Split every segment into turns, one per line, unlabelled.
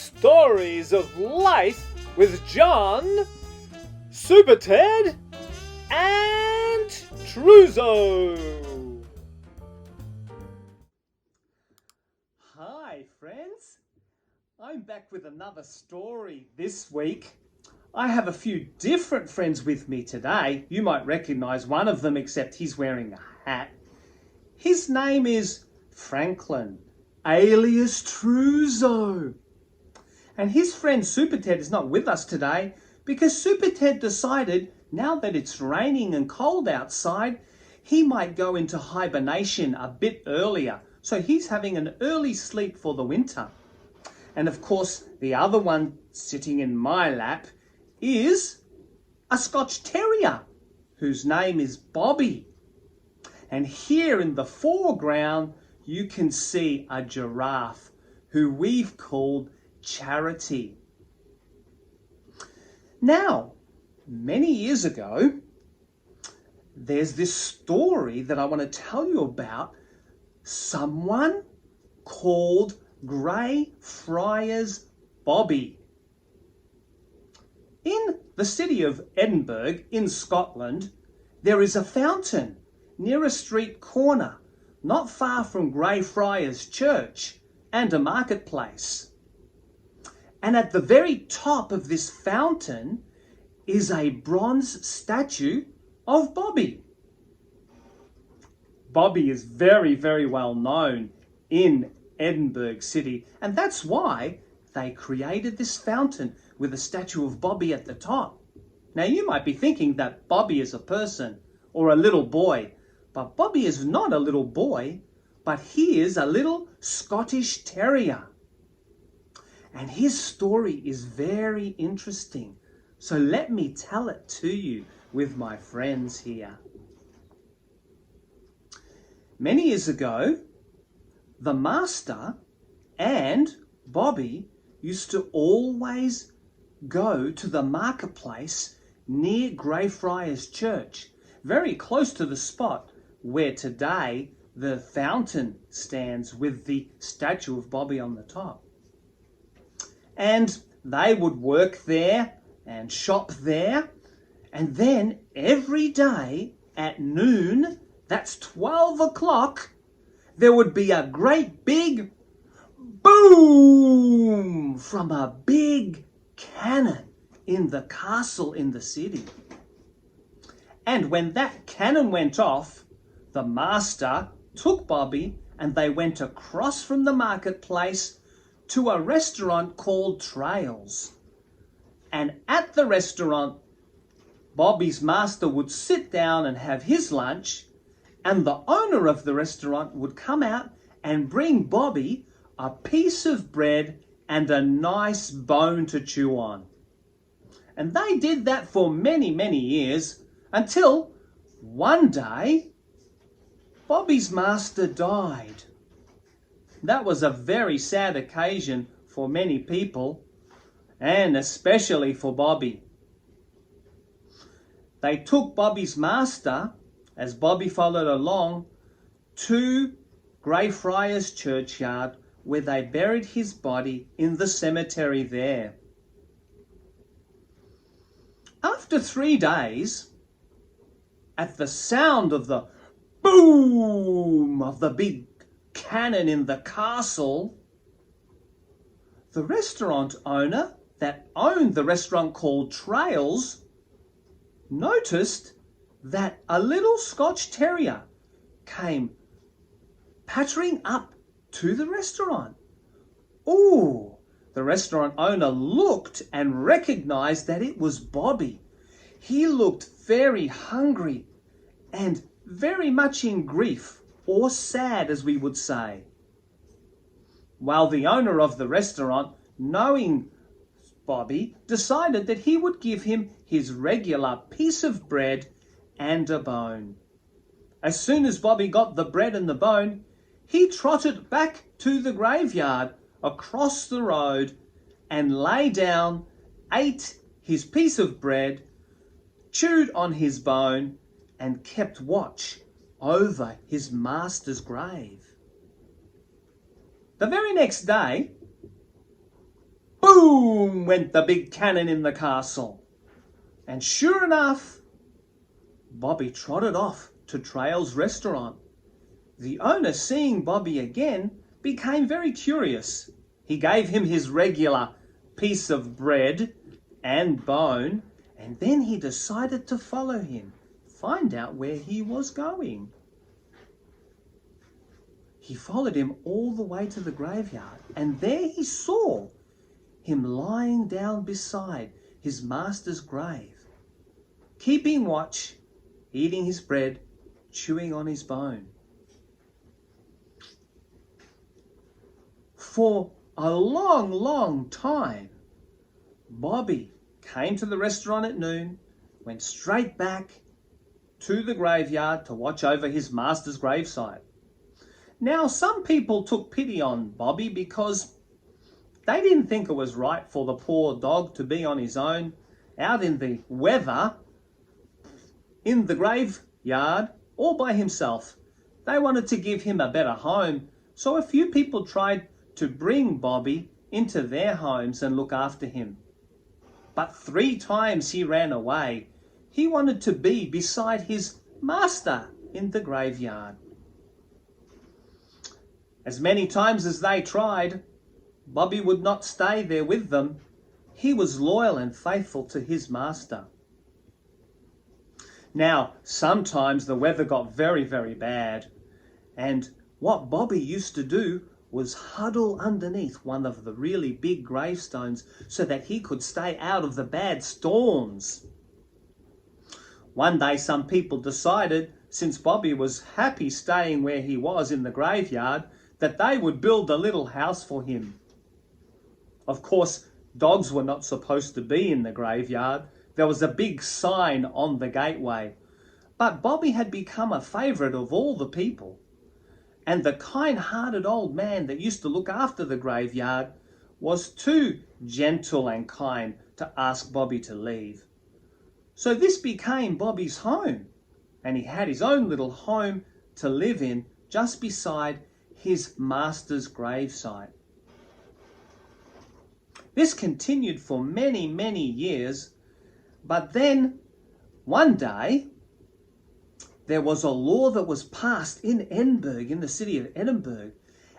Stories of Life with John, Super Ted, and Truzo. Hi friends, I'm back with another story this week. I have a few different friends with me today. You might recognize one of them, except he's wearing a hat. His name is Franklin, alias Truzo. And his friend Super Ted is not with us today because Super Ted decided, now that it's raining and cold outside, he might go into hibernation a bit earlier. So he's having an early sleep for the winter. And of course, the other one sitting in my lap is a Scotch Terrier whose name is Bobby. And here in the foreground, you can see a giraffe who we've called Charity. Now, many years ago, there's this story that I want to tell you about someone called Greyfriars Bobby. In the city of Edinburgh in Scotland, there is a fountain near a street corner, not far from Greyfriars Church and a marketplace. And at the very top of this fountain is a bronze statue of Bobby. Bobby is very, very well known in Edinburgh City, and that's why they created this fountain with a statue of Bobby at the top. Now you might be thinking that Bobby is a person or a little boy, but Bobby is not a little boy, but he is a little Scottish Terrier. And his story is very interesting. So let me tell it to you with my friends here. Many years ago, the master and Bobby used to always go to the marketplace near Greyfriars Church, very close to the spot where today the fountain stands with the statue of Bobby on the top. And they would work there and shop there. And then every day at noon, that's 12 o'clock, there would be a great big boom from a big cannon in the castle in the city. And when that cannon went off, the master took Bobby and they went across from the marketplace to a restaurant called Trails. And at the restaurant, Bobby's master would sit down and have his lunch, and the owner of the restaurant would come out and bring Bobby a piece of bread and a nice bone to chew on. And they did that for many, many years until one day Bobby's master died. That was a very sad occasion for many people, and especially for Bobby. They took Bobby's master, as Bobby followed along, to Greyfriars Churchyard, where they buried his body in the cemetery there. After 3 days, at the sound of the boom of the big cannon in the castle, the restaurant owner that owned the restaurant called Trails noticed that a little Scotch Terrier came pattering up to the restaurant. Ooh, the restaurant owner looked and recognized that it was Bobby. He looked very hungry and very much in grief, or sad as we would say. While the owner of the restaurant, knowing Bobby, decided that he would give him his regular piece of bread and a bone. As soon as Bobby got the bread and the bone, he trotted back to the graveyard across the road and lay down, ate his piece of bread, chewed on his bone, and kept watch over his master's grave. The very next day, boom went the big cannon in the castle. And sure enough, Bobby trotted off to Trail's restaurant. The owner, seeing Bobby again, became very curious. He gave him his regular piece of bread and bone, and then he decided to follow him, find out where he was going. He followed him all the way to the graveyard, and there he saw him lying down beside his master's grave, keeping watch, eating his bread, chewing on his bone. For a long, long time, Bobby came to the restaurant at noon, went straight back to the graveyard to watch over his master's gravesite. Now, some people took pity on Bobby because they didn't think it was right for the poor dog to be on his own, out in the weather, in the graveyard, all by himself. They wanted to give him a better home, so a few people tried to bring Bobby into their homes and look after him. But 3 times he ran away. He wanted to be beside his master in the graveyard. As many times as they tried, Bobby would not stay there with them. He was loyal and faithful to his master. Now, sometimes the weather got very, very bad, and what Bobby used to do was huddle underneath one of the really big gravestones so that he could stay out of the bad storms. One day some people decided, since Bobby was happy staying where he was in the graveyard, that they would build a little house for him. Of course, dogs were not supposed to be in the graveyard. There was a big sign on the gateway. But Bobby had become a favourite of all the people. And the kind-hearted old man that used to look after the graveyard was too gentle and kind to ask Bobby to leave. So this became Bobby's home, and he had his own little home to live in just beside his master's gravesite. This continued for many, many years, but then one day there was a law that was passed in Edinburgh, in the city of Edinburgh,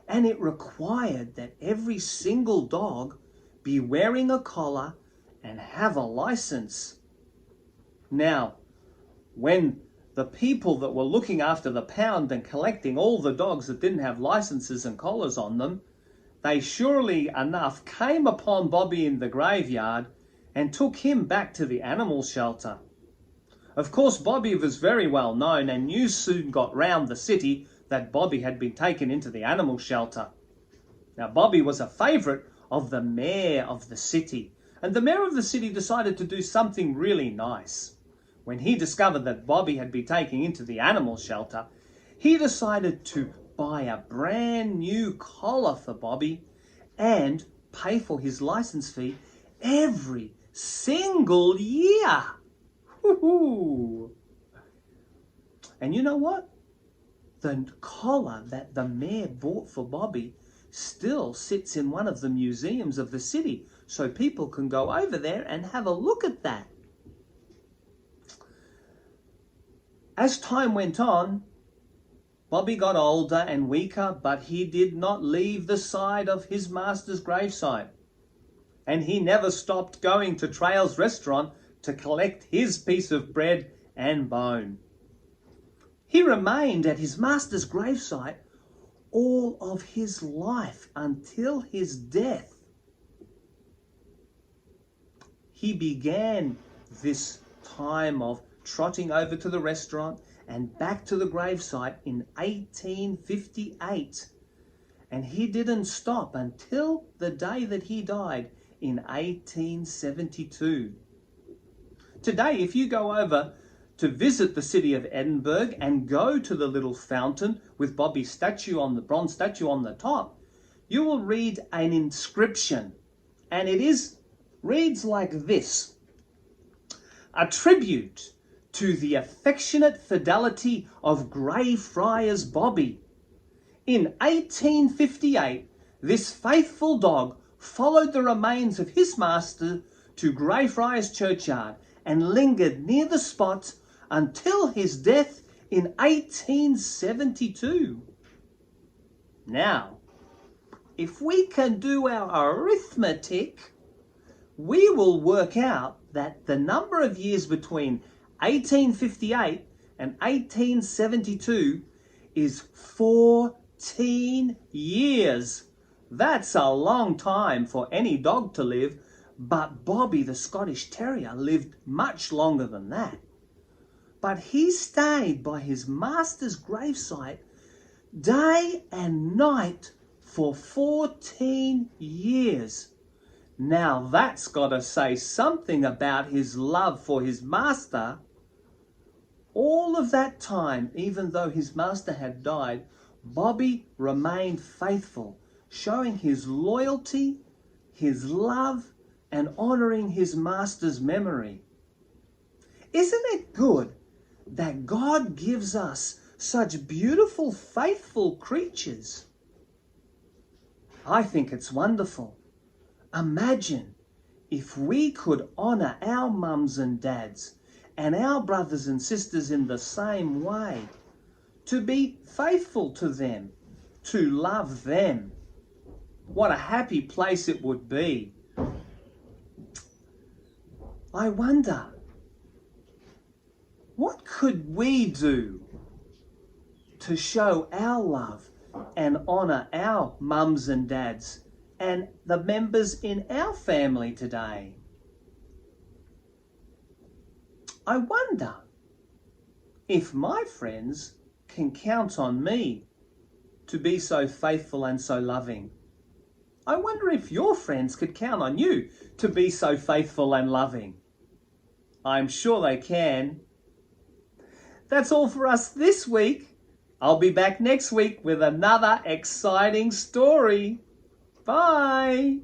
and it required that every single dog be wearing a collar and have a license. Now, when the people that were looking after the pound and collecting all the dogs that didn't have licenses and collars on them, they surely enough came upon Bobby in the graveyard and took him back to the animal shelter. Of course, Bobby was very well known, and news soon got round the city that Bobby had been taken into the animal shelter. Now, Bobby was a favourite of the mayor of the city, and the mayor of the city decided to do something really nice. When he discovered that Bobby had been taken into the animal shelter, he decided to buy a brand new collar for Bobby and pay for his license fee every single year. Woohoo! And you know what? The collar that the mayor bought for Bobby still sits in one of the museums of the city, so people can go over there and have a look at that. As time went on, Bobby got older and weaker, but he did not leave the side of his master's gravesite. And he never stopped going to Trail's restaurant to collect his piece of bread and bone. He remained at his master's gravesite all of his life until his death. He began this time of trotting over to the restaurant and back to the gravesite in 1858. And he didn't stop until the day that he died in 1872. Today, if you go over to visit the city of Edinburgh and go to the little fountain with Bobby's statue on the bronze statue on the top, you will read an inscription, and it reads like this: a tribute to the affectionate fidelity of Greyfriars Bobby. In 1858, this faithful dog followed the remains of his master to Greyfriars churchyard and lingered near the spot until his death in 1872. Now, if we can do our arithmetic, we will work out that the number of years between 1858 and 1872 is 14 years. That's a long time for any dog to live, but Bobby the Scottish Terrier lived much longer than that. But he stayed by his master's gravesite day and night for 14 years. Now that's got to say something about his love for his master. All of that time, even though his master had died, Bobby remained faithful, showing his loyalty, his love, and honouring his master's memory. Isn't it good that God gives us such beautiful, faithful creatures? I think it's wonderful. Imagine if we could honour our mums and dads and our brothers and sisters in the same way, to be faithful to them, to love them. What a happy place it would be. I wonder, what could we do to show our love and honour our mums and dads and the members in our family today? I wonder if my friends can count on me to be so faithful and so loving. I wonder if your friends could count on you to be so faithful and loving. I'm sure they can. That's all for us this week. I'll be back next week with another exciting story. Bye.